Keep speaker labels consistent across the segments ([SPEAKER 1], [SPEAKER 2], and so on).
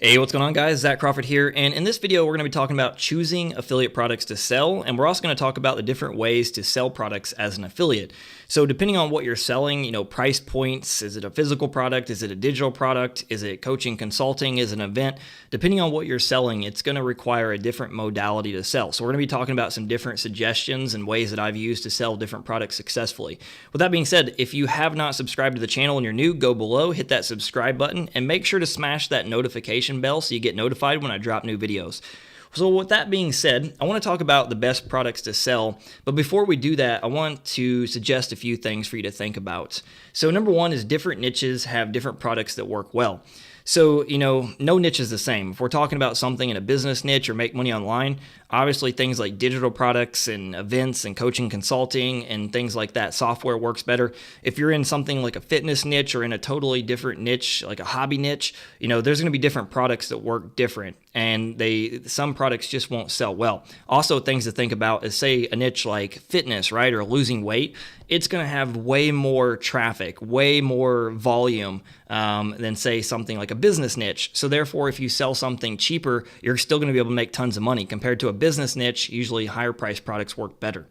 [SPEAKER 1] Hey, what's going on, guys? Zach Crawford here, and in this video we're going to be talking about choosing affiliate products to sell, and we're also going to talk about the different ways to sell products as an affiliate. So depending on what you're selling, price points, is it a physical product, is it a digital product, is it coaching, consulting, is it an event? Depending on what you're selling, it's going to require a different modality to sell. So we're going to be talking about some different suggestions and ways that I've used to sell different products successfully. With that being said, if you have not subscribed to the channel and you're new, go below, hit that subscribe button, and make sure to smash that notification bell so you get notified when I drop new videos. So with that being said, I want to talk about the best products to sell, but before we do that, I want to suggest a few things for you to think about. So number one is different niches have different products that work well. So, no niche is the same. If we're talking about something in a business niche or make money online, obviously things like digital products and events and coaching, consulting and things like that, software works better. If you're in something like a fitness niche or in a totally different niche, like a hobby niche, there's going to be different products that work different, and some products just won't sell well. Also, things to think about is, say, a niche like fitness, right, or losing weight. It's going to have way more traffic, way more volume than, say, something like a business niche. So therefore, if you sell something cheaper, you're still going to be able to make tons of money. Compared to a business niche, usually higher priced products work better.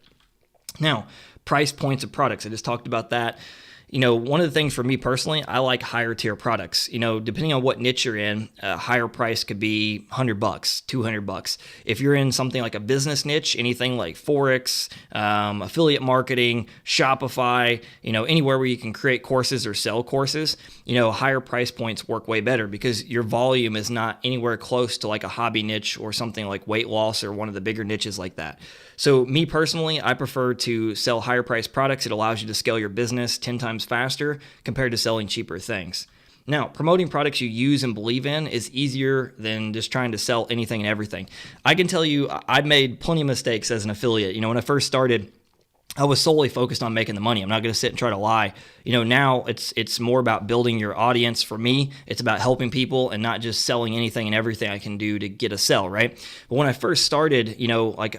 [SPEAKER 1] Now, price points of products. I just talked about that. One of the things for me personally, I like higher tier products. Depending on what niche you're in, a higher price could be $100, $200. If you're in something like a business niche, anything like Forex, affiliate marketing, Shopify, anywhere where you can create courses or sell courses, higher price points work way better because your volume is not anywhere close to like a hobby niche or something like weight loss or one of the bigger niches like that. So me personally, I prefer to sell higher priced products. It allows you to scale your business 10 times faster compared to selling cheaper things. Now, promoting products you use and believe in is easier than just trying to sell anything and everything. I can tell you, I've made plenty of mistakes as an affiliate. When I first started, I was solely focused on making the money. I'm not going to sit and try to lie. Now it's more about building your audience. For me, it's about helping people and not just selling anything and everything I can do to get a sell, right? But when I first started,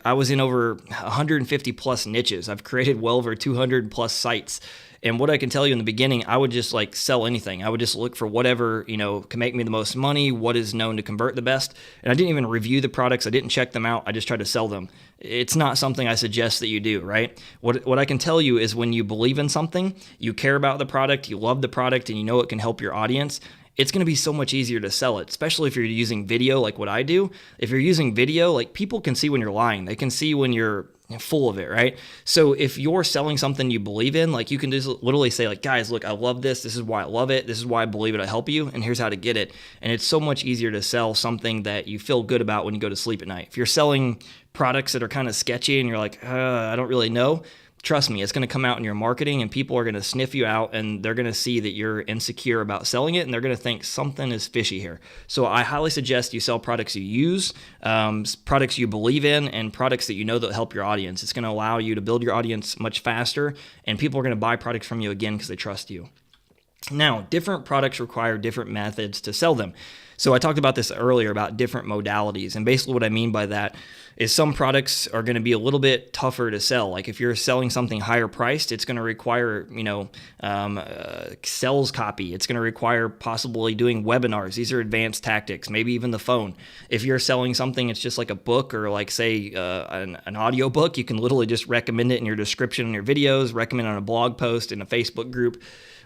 [SPEAKER 1] I was in over 150 plus niches. I've created well over 200 plus sites. And what I can tell you in the beginning, I would just sell anything. I would just look for whatever, can make me the most money, what is known to convert the best. And I didn't even review the products. I didn't check them out. I just tried to sell them. It's not something I suggest that you do, right? What I can tell you is when you believe in something, you care about the product, you love the product, and you know it can help your audience, it's going to be so much easier to sell it, especially if you're using video like what I do. If you're using video, people can see when you're lying. They can see when you're full of it, right? So if you're selling something you believe in, you can just literally say guys, look, I love this. This is why I love it. This is why I believe it'll help you. And here's how to get it. And it's so much easier to sell something that you feel good about when you go to sleep at night. If you're selling products that are kind of sketchy and you're I don't really know, trust me, it's going to come out in your marketing and people are going to sniff you out and they're going to see that you're insecure about selling it and they're going to think something is fishy here. So I highly suggest you sell products you use, products you believe in, and products that that help your audience. It's going to allow you to build your audience much faster and people are going to buy products from you again because they trust you. Now, different products require different methods to sell them. So I talked about this earlier about different modalities. And basically what I mean by that is some products are going to be a little bit tougher to sell. If you're selling something higher priced, it's going to require, sales copy. It's going to require possibly doing webinars. These are advanced tactics, maybe even the phone. If you're selling something, it's just like a book or say an audio book, you can literally just recommend it in your description in your videos, recommend it on a blog post in a Facebook group.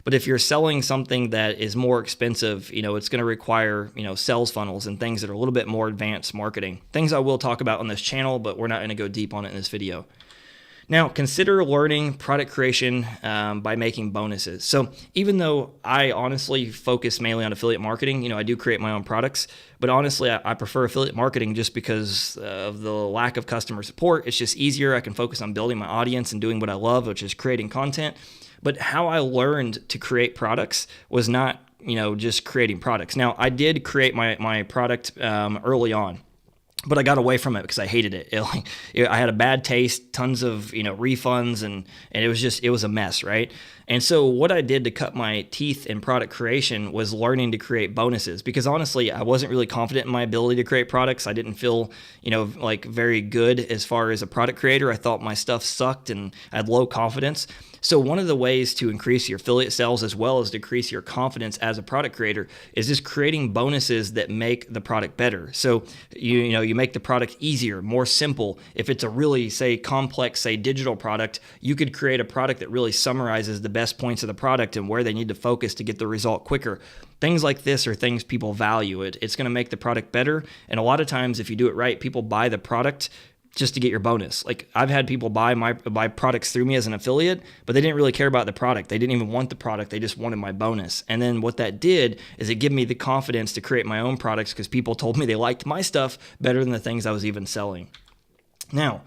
[SPEAKER 1] But if you're selling something that is more expensive, it's going to require, sales funnels and things that are a little bit more advanced marketing. Things I will talk about on this channel, but we're not going to go deep on it in this video. Now, consider learning product creation by making bonuses. So even though I honestly focus mainly on affiliate marketing, I do create my own products, but honestly, I prefer affiliate marketing just because of the lack of customer support. It's just easier. I can focus on building my audience and doing what I love, which is creating content. But how I learned to create products was not, just creating products. Now, I did create my product early on. but I got away from it because I hated it. I had a bad taste, tons of refunds, and it was a mess, right? And so what I did to cut my teeth in product creation was learning to create bonuses, because honestly, I wasn't really confident in my ability to create products. I didn't feel like very good as far as a product creator. I thought my stuff sucked and I had low confidence. So one of the ways to increase your affiliate sales as well as decrease your confidence as a product creator is just creating bonuses that make the product better. So you make the product easier, more simple. If it's a really, say, complex, say, digital product, you could create a product that really summarizes the best points of the product and where they need to focus to get the result quicker. Things like this are things people value. It's going to make the product better. And a lot of times, if you do it right, people buy the product just to get your bonus. Like, I've had people buy products through me as an affiliate, but they didn't really care about the product. They didn't even want the product. They just wanted my bonus. And then what that did is it gave me the confidence to create my own products because people told me they liked my stuff better than the things I was even selling. Now,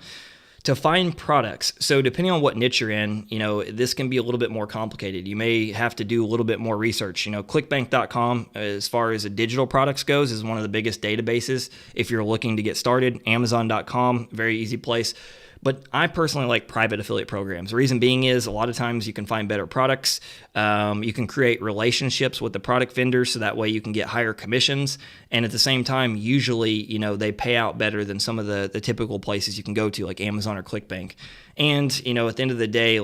[SPEAKER 1] to find products, so depending on what niche you're in, this can be a little bit more complicated. You may have to do a little bit more research. ClickBank.com, as far as digital products goes, is one of the biggest databases if you're looking to get started. Amazon.com, very easy place. But I personally like private affiliate programs. The reason being is a lot of times you can find better products. You can create relationships with the product vendors, so that way you can get higher commissions. And at the same time, usually, they pay out better than some of the typical places you can go to, like Amazon or ClickBank. And, at the end of the day,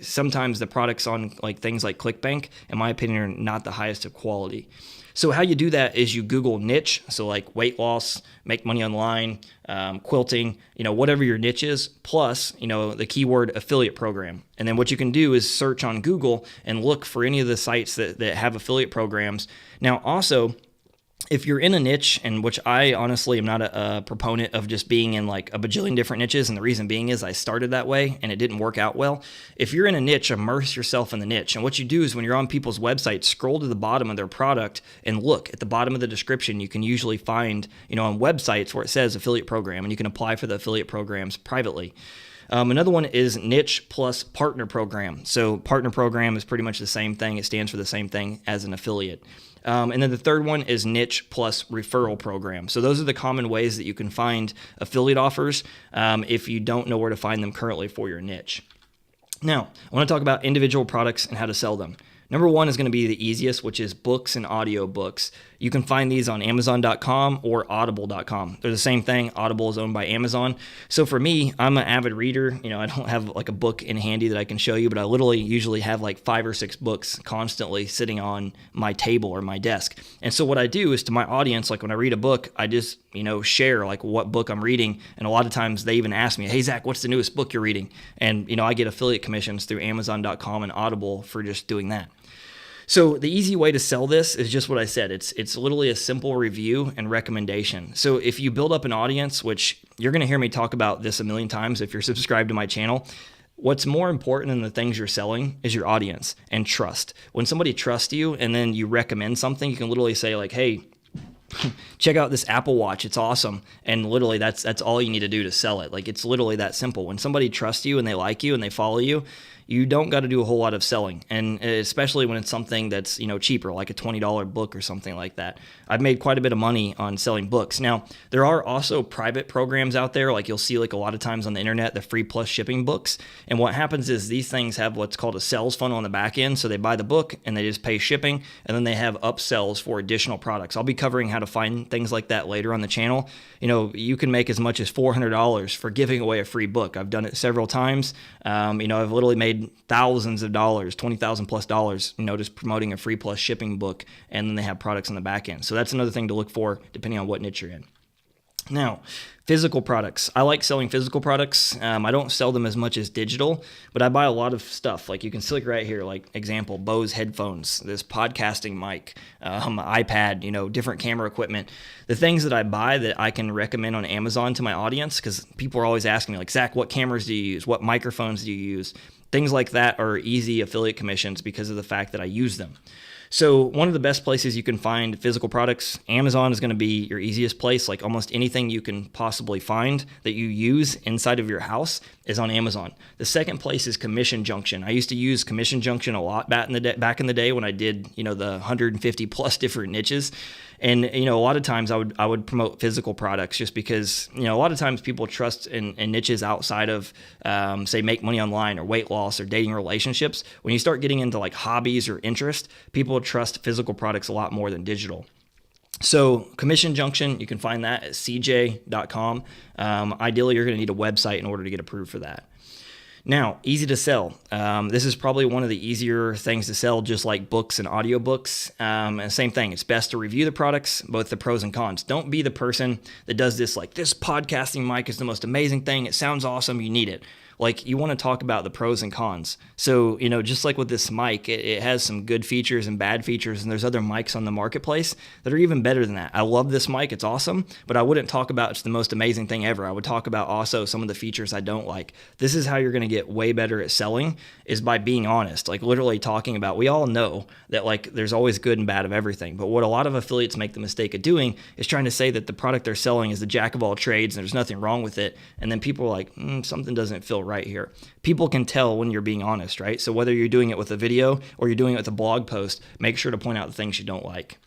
[SPEAKER 1] sometimes the products on things like ClickBank, in my opinion, are not the highest of quality. So how you do that is you Google niche, so like weight loss, make money online, quilting, whatever your niche is, plus, the keyword affiliate program. And then what you can do is search on Google and look for any of the sites that have affiliate programs. Now, also, if you're in a niche, and which I honestly am not a proponent of just being in like a bajillion different niches, and the reason being is I started that way and it didn't work out well. If you're in a niche, immerse yourself in the niche. And what you do is when you're on people's websites, scroll to the bottom of their product and look at the bottom of the description. You can usually find, on websites where it says affiliate program, and you can apply for the affiliate programs privately. Another one is niche plus partner program. So partner program is pretty much the same thing. It stands for the same thing as an affiliate. And then the third one is niche plus referral program. So those are the common ways that you can find affiliate offers if you don't know where to find them currently for your niche. Now, I want to talk about individual products and how to sell them. Number one is going to be the easiest, which is books and audio books. You can find these on Amazon.com or Audible.com. They're the same thing. Audible is owned by Amazon. So for me, I'm an avid reader. I don't have like a book in handy that I can show you, but I literally usually have like 5 or 6 books constantly sitting on my table or my desk. And so what I do is to my audience, like when I read a book, I just, share like what book I'm reading. And a lot of times they even ask me, hey, Zach, what's the newest book you're reading? And, I get affiliate commissions through Amazon.com and Audible for just doing that. So the easy way to sell this is just what I said. It's literally a simple review and recommendation. So if you build up an audience, which you're going to hear me talk about this a million times if you're subscribed to my channel, what's more important than the things you're selling is your audience and trust. When somebody trusts you and then you recommend something, you can literally say like, hey, check out this Apple Watch. It's awesome. And literally that's all you need to do to sell it. Like, it's literally that simple. When somebody trusts you and they like you and they follow you, you don't got to do a whole lot of selling. And especially when it's something that's, cheaper, like a $20 book or something like that. I've made quite a bit of money on selling books. Now, there are also private programs out there. Like you'll see like a lot of times on the internet, the free plus shipping books. And what happens is these things have what's called a sales funnel on the back end. So they buy the book and they just pay shipping, and then they have upsells for additional products. I'll be covering how to find things like that later on the channel. You can make as much as $400 for giving away a free book. I've done it several times. I've literally made thousands of dollars, $20,000 plus dollars, just promoting a free plus shipping book, and then they have products on the back end. So that's another thing to look for depending on what niche you're in. Now, physical products. I like selling physical products. I don't sell them as much as digital, but I buy a lot of stuff. Like you can see right here, like example, Bose headphones, this podcasting mic, iPad, different camera equipment. The things that I buy that I can recommend on Amazon to my audience, because people are always asking me like, Zach, what cameras do you use? What microphones do you use? Things like that are easy affiliate commissions because of the fact that I use them. So one of the best places you can find physical products, Amazon is going to be your easiest place. Like almost anything you can possibly find that you use inside of your house is on Amazon. The second place is Commission Junction. I used to use Commission Junction a lot back in the day when I did, the 150 plus different niches. And, a lot of times I would promote physical products just because, a lot of times people trust in niches outside of, say, make money online or weight loss or dating relationships. When you start getting into like hobbies or interest, people trust physical products a lot more than digital. So Commission Junction, you can find that at 𝐤𝐤𝐧.com. Ideally, you're going to need a website in order to get approved for that. Now, easy to sell. This is probably one of the easier things to sell, just like books and audiobooks. And same thing, it's best to review the products, both the pros and cons. Don't be the person that does this like, this podcasting mic is the most amazing thing. It sounds awesome. You need it. Like, you want to talk about the pros and cons. So, just like with this mic, it has some good features and bad features, and there's other mics on the marketplace that are even better than that. I love this mic. It's awesome, but I wouldn't talk about it's the most amazing thing ever. I would talk about also some of the features I don't like. This is how you're going to get way better at selling, is by being honest, like literally talking about, we all know that like there's always good and bad of everything, but what a lot of affiliates make the mistake of doing is trying to say that the product they're selling is the jack of all trades and there's nothing wrong with it, and then people are like, something doesn't feel right here. People can tell when you're being honest, right? So whether you're doing it with a video or you're doing it with a blog post, make sure to point out the things you don't like.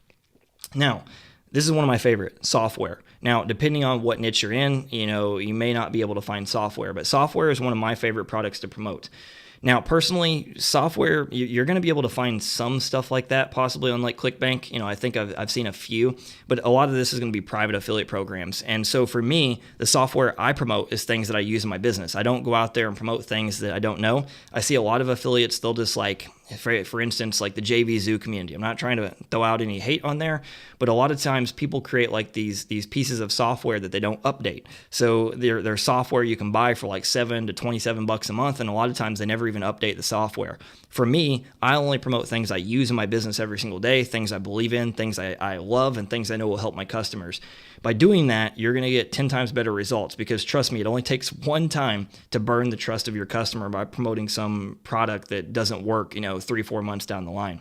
[SPEAKER 1] Now, this is one of my favorite, software. Now, depending on what niche you're in, you may not be able to find software, but software is one of my favorite products to promote. Now, personally, software, you're going to be able to find some stuff like that, possibly on like ClickBank. I think I've seen a few, but a lot of this is going to be private affiliate programs. And so for me, the software I promote is things that I use in my business. I don't go out there and promote things that I don't know. I see a lot of affiliates, they'll just like, for instance, like the 𝐤𝐤𝐧 community. I'm not trying to throw out any hate on there, but a lot of times people create like these pieces of software that they don't update. So they're software you can buy for like $7 to $27 a month, and a lot of times they never even update the software. For me, I only promote things I use in my business every single day, things I believe in, things I love, and things I know will help my customers. By doing that, you're going to get 10 times better results, because trust me, it only takes one time to burn the trust of your customer by promoting some product that doesn't work, 3-4 months down the line.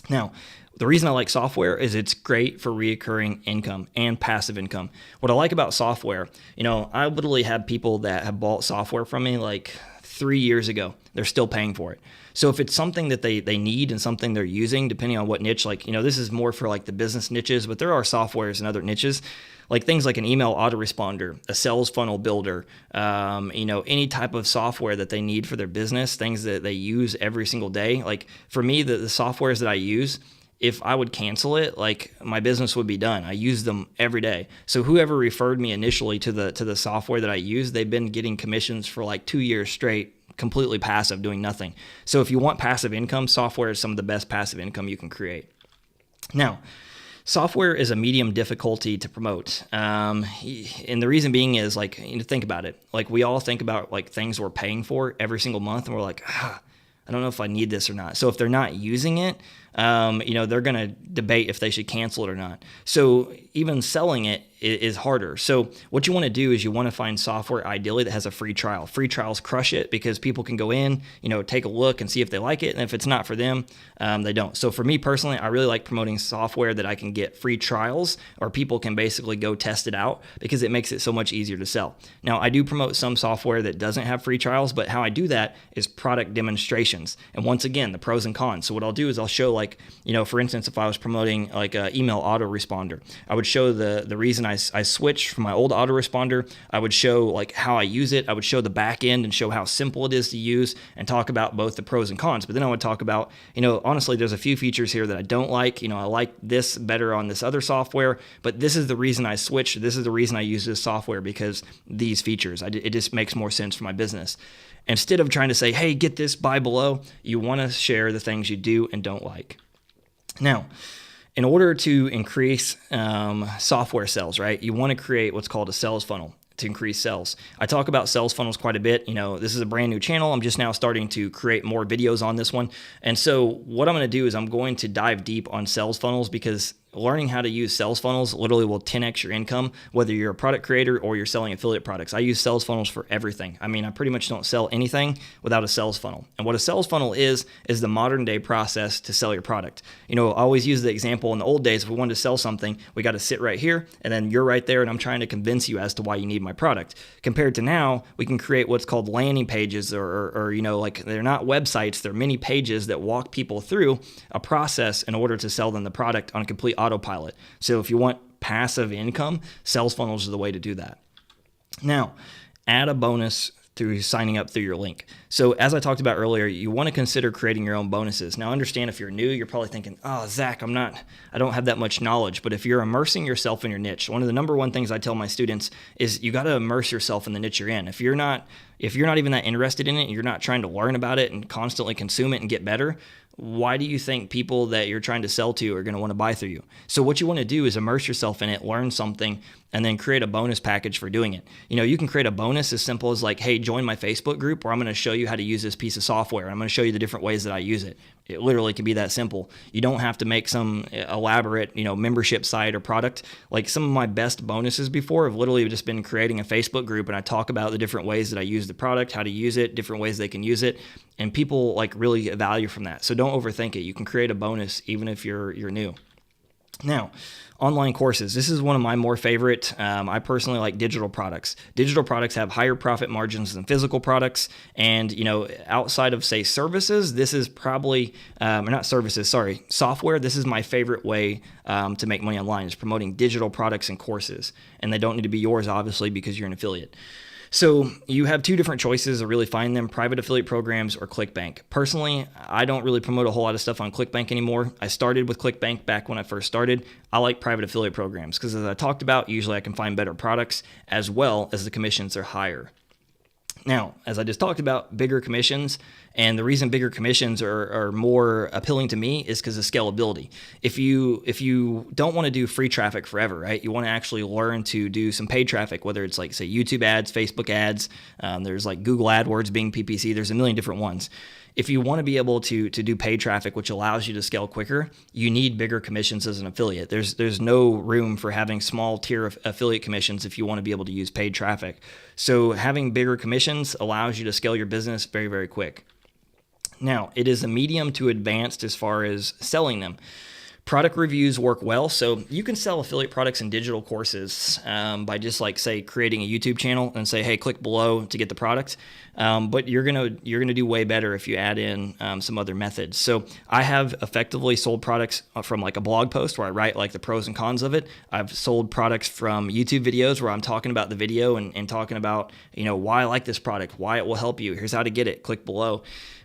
[SPEAKER 1] Now, the reason I like software is it's great for recurring income and passive income. What I like about software, I literally have people that have bought software from me like 3 years ago. They're still paying for it. So if it's something that they need and something they're using, depending on what niche, like, this is more for like the business niches, but there are softwares and other niches, like things like an email autoresponder, a sales funnel builder, any type of software that they need for their business, things that they use every single day. Like for me, the softwares that I use, if I would cancel it, like my business would be done. I use them every day. So whoever referred me initially to the software that I use, they've been getting commissions for like 2 years straight, completely passive, doing nothing. So if you want passive income, software is some of the best passive income you can create. Now, software is a medium difficulty to promote. And the reason being is like, think about it. Like we all think about like things we're paying for every single month, and we're like, I don't know if I need this or not. So if they're not using it, they're going to debate if they should cancel it or not. So even selling it is harder. So what you want to do is you want to find software ideally that has a free trial. Free trials crush it because people can go in, take a look and see if they like it. And if it's not for them, they don't. So for me personally, I really like promoting software that I can get free trials, or people can basically go test it out, because it makes it so much easier to sell. Now, I do promote some software that doesn't have free trials, but how I do that is product demonstrations. And once again, the pros and cons. So what I'll do is I'll show like, for instance, if I was promoting like an email autoresponder, I would show the reason I switched from my old autoresponder. I would show like how I use it. I would show the back end and show how simple it is to use, and talk about both the pros and cons. But then I would talk about, honestly, there's a few features here that I don't like. I like this better on this other software, but this is the reason I switched. This is the reason I use this software, because these features, it just makes more sense for my business. Instead of trying to say, hey, get this, buy below, you want to share the things you do and don't like. Now, in order to increase software sales, right, you want to create what's called a sales funnel to increase sales. I talk about sales funnels quite a bit. This is a brand new channel. I'm just now starting to create more videos on this one. And so what I'm going to do is I'm going to dive deep on sales funnels, because learning how to use sales funnels literally will 10x your income, whether you're a product creator or you're selling affiliate products. I use sales funnels for everything. I mean, I pretty much don't sell anything without a sales funnel. And what a sales funnel is the modern day process to sell your product. I always use the example in the old days, if we wanted to sell something, we got to sit right here and then you're right there and I'm trying to convince you as to why you need my product. Compared to now, we can create what's called landing pages or like they're not websites, they're mini pages that walk people through a process in order to sell them the product on a complete autopilot. So if you want passive income, sales funnels are the way to do that. Now, add a bonus through signing up through your link. So as I talked about earlier, you want to consider creating your own bonuses. Now understand, if you're new, you're probably thinking, oh, Zach, I don't have that much knowledge. But if you're immersing yourself in your niche, one of the number one things I tell my students is you got to immerse yourself in the niche you're in. If you're not even that interested in it, you're not trying to learn about it and constantly consume it and get better, why do you think people that you're trying to sell to are going to want to buy through you? So what you want to do is immerse yourself in it, learn something, and then create a bonus package for doing it. You can create a bonus as simple as like, hey, join my Facebook group where I'm going to show you how to use this piece of software. I'm going to show you the different ways that I use it. It literally can be that simple. You don't have to make some elaborate, membership site or product. Like some of my best bonuses before have literally just been creating a Facebook group, and I talk about the different ways that I use the product, how to use it, different ways they can use it, and people like really get value from that. So don't overthink it. You can create a bonus even if you're new. Now, online courses. This is one of my more favorite. I personally like digital products. Digital products have higher profit margins than physical products. And, outside of, say, services, this is probably, or not services, sorry, software. This is my favorite way to make money online, is promoting digital products and courses. And they don't need to be yours, obviously, because you're an affiliate. So you have two different choices to really find them: private affiliate programs or ClickBank. Personally, I don't really promote a whole lot of stuff on ClickBank anymore. I started with ClickBank back when I first started. I like private affiliate programs because, as I talked about, usually I can find better products as well as the commissions are higher. Now, as I just talked about, bigger commissions, and the reason bigger commissions are more appealing to me is because of scalability. If you don't want to do free traffic forever, right? You want to actually learn to do some paid traffic, whether it's like, say, YouTube ads, Facebook ads, there's like Google AdWords, Bing PPC, there's a million different ones. If you want to be able to do paid traffic, which allows you to scale quicker, you need bigger commissions as an affiliate. There's no room for having small tier of affiliate commissions if you want to be able to use paid traffic. So having bigger commissions allows you to scale your business very, very quick. Now, it is a medium to advanced as far as selling them. Product reviews work well, so you can sell affiliate products and digital courses by just like, say, creating a YouTube channel and say, hey, click below to get the product. But you're gonna do way better if you add in some other methods. So I have effectively sold products from like a blog post where I write like the pros and cons of it. I've sold products from YouTube videos where I'm talking about the video and talking about why I like this product, why it will help you. Here's how to get it. Click below.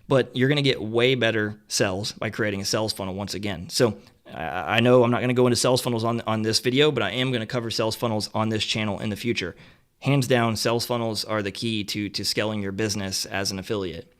[SPEAKER 1] But you're going to get way better sales by creating a sales funnel once again. So I know I'm not going to go into sales funnels on this video, but I am going to cover sales funnels on this channel in the future. Hands down, sales funnels are the key to scaling your business as an affiliate.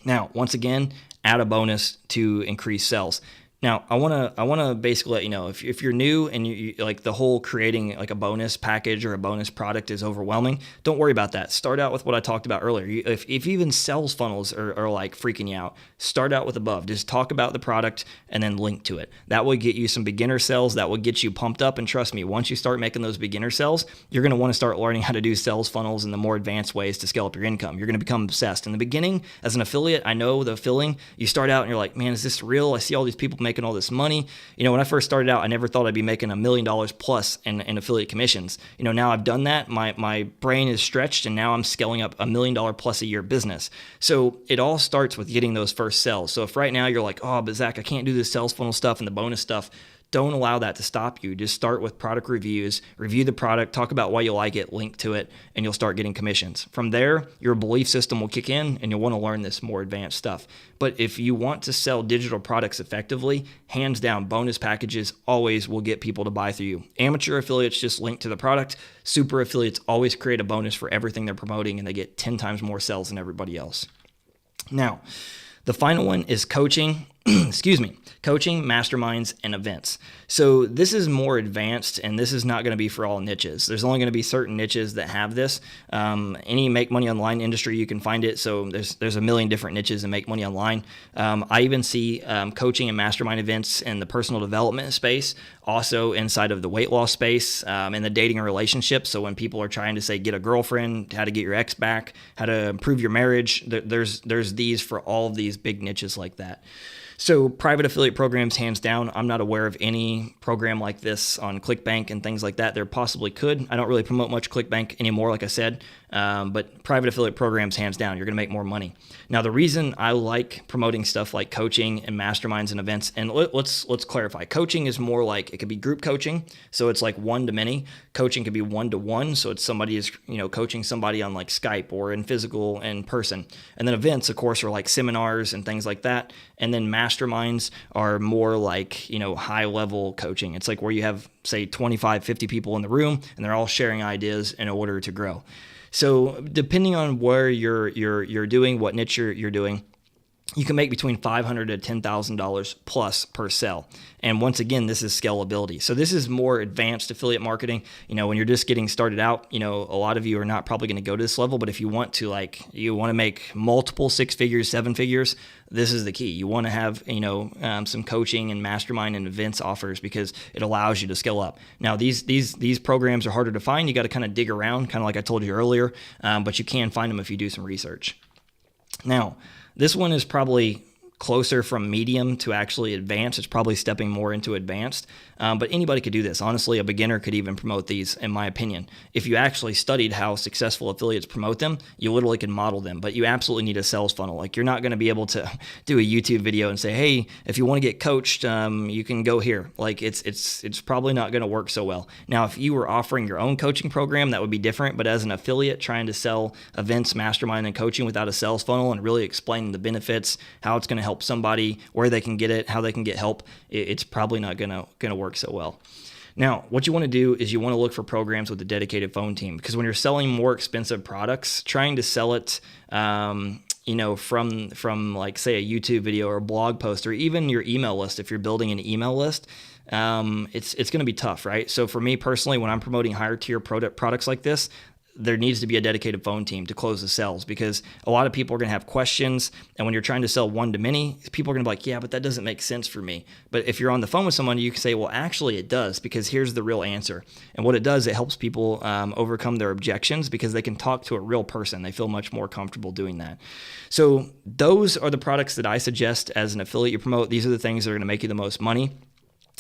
[SPEAKER 1] Now, once again, add a bonus to increase sales. Now, I want to basically let you know, if you're new and you like the whole creating like a bonus package or a bonus product is overwhelming, don't worry about that. Start out with what I talked about earlier. If even sales funnels are like freaking you out, start out with above. Just talk about the product and then link to it. That will get you some beginner sales. That will get you pumped up. And trust me, once you start making those beginner sales, you're going to want to start learning how to do sales funnels and the more advanced ways to scale up your income. You're going to become obsessed. In the beginning, as an affiliate, I know the feeling. You start out and you're like, man, is this real? I see all these people making all this money. When I first started out, I never thought I'd be making $1 million plus in affiliate commissions. Now I've done that. My brain is stretched, and now I'm scaling up $1 million plus a year business. So it all starts with getting those first sales. So if right now you're like, oh, but Zach, I can't do this sales funnel stuff and the bonus stuff, don't allow that to stop you. Just start with product reviews, review the product, talk about why you like it, link to it, and you'll start getting commissions. From there, your belief system will kick in and you'll want to learn this more advanced stuff. But if you want to sell digital products effectively, hands down, bonus packages always will get people to buy through you. Amateur affiliates just link to the product. Super affiliates always create a bonus for everything they're promoting, and they get 10 times more sales than everybody else. Now, the final one is coaching. excuse me, coaching, masterminds, and events. So this is more advanced, and this is not going to be for all niches. There's only going to be certain niches that have this. Any make money online industry, you can find it. So there's a million different niches in make money online. I even see coaching and mastermind events in the personal development space, also inside of the weight loss space, in the dating and relationship. So when people are trying to say get a girlfriend, how to get your ex back, how to improve your marriage, there's these for all of these big niches like that. So private affiliate programs, hands down, I'm not aware of any program like this on ClickBank and things like that. There possibly could. I don't really promote much ClickBank anymore, like I said, but private affiliate programs, hands down, you're going to make more money. Now, the reason I like promoting stuff like coaching and masterminds and events, and let's clarify. Coaching is more like, it could be group coaching, so it's like one to many. Coaching could be one to one, so it's somebody is coaching somebody on like Skype or in physical in person. And then events, of course, are like seminars and things like that. And then masterminds are more like high level coaching. It's like where you have, say, 25, 50 people in the room, and they're all sharing ideas in order to grow. So depending on where you're doing, what niche you're doing, you can make between $500 to $10,000 plus per sell. And once again, this is scalability. So this is more advanced affiliate marketing. When you're just getting started out, a lot of you are not probably going to go to this level, but if you want to make multiple 6 figures, 7 figures, this is the key. You want to have, some coaching and mastermind and events offers, because it allows you to scale up. Now, these programs are harder to find. You got to kind of dig around, kind of like I told you earlier, but you can find them if you do some research. Now, this one is probably closer from medium to actually advanced. It's probably stepping more into advanced, but anybody could do this. Honestly, a beginner could even promote these, in my opinion. If you actually studied how successful affiliates promote them, you literally can model them, but you absolutely need a sales funnel. Like, you're not going to be able to do a YouTube video and say, hey, if you want to get coached, you can go here. Like, it's probably not going to work so well. Now, if you were offering your own coaching program, that would be different, but as an affiliate trying to sell events, mastermind, and coaching without a sales funnel and really explaining the benefits, how it's going to help somebody, where they can get it, how they can get help, it's probably not going to work so well. Now, what you want to do is you want to look for programs with a dedicated phone team, because when you're selling more expensive products, trying to sell it, from like, say, a YouTube video or a blog post, or even your email list, if you're building an email list, it's going to be tough, right? So for me personally, when I'm promoting higher tier products like this, there needs to be a dedicated phone team to close the sales, because a lot of people are going to have questions. And when you're trying to sell one to many, people are going to be like, yeah, but that doesn't make sense for me. But if you're on the phone with someone, you can say, well, actually it does, because here's the real answer. And what it does, it helps people overcome their objections, because they can talk to a real person. They feel much more comfortable doing that. So those are the products that I suggest as an affiliate you promote. These are the things that are going to make you the most money.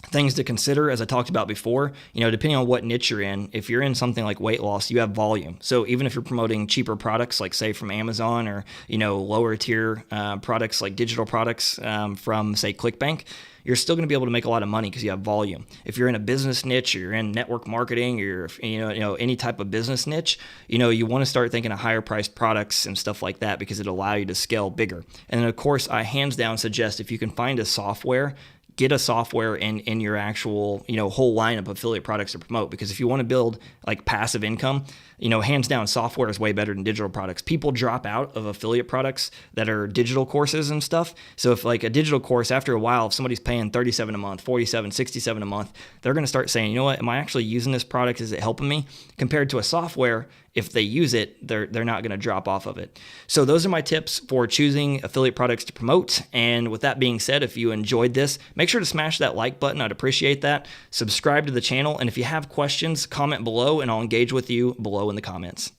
[SPEAKER 1] Things to consider, as I talked about before, depending on what niche you're in, if you're in something like weight loss, you have volume. So even if you're promoting cheaper products, like say from Amazon, or, lower tier products like digital products from, say, ClickBank, you're still going to be able to make a lot of money because you have volume. If you're in a business niche, or you're in network marketing, or any type of business niche, you want to start thinking of higher priced products and stuff like that, because it'll allow you to scale bigger. And then, of course, I hands down suggest, if you can find a software, get a software in your actual, whole line of affiliate products to promote. Because if you want to build like passive income, hands down, software is way better than digital products. People drop out of affiliate products that are digital courses and stuff. So if like a digital course, after a while, if somebody's paying $37 a month, $47, $67 a month, they're going to start saying, you know what, am I actually using this product? Is it helping me? Compared to a software, if they use it, they're not going to drop off of it. So those are my tips for choosing affiliate products to promote. And with that being said, if you enjoyed this, make sure to smash that like button. I'd appreciate that. Subscribe to the channel. And if you have questions, comment below, and I'll engage with you below in the comments.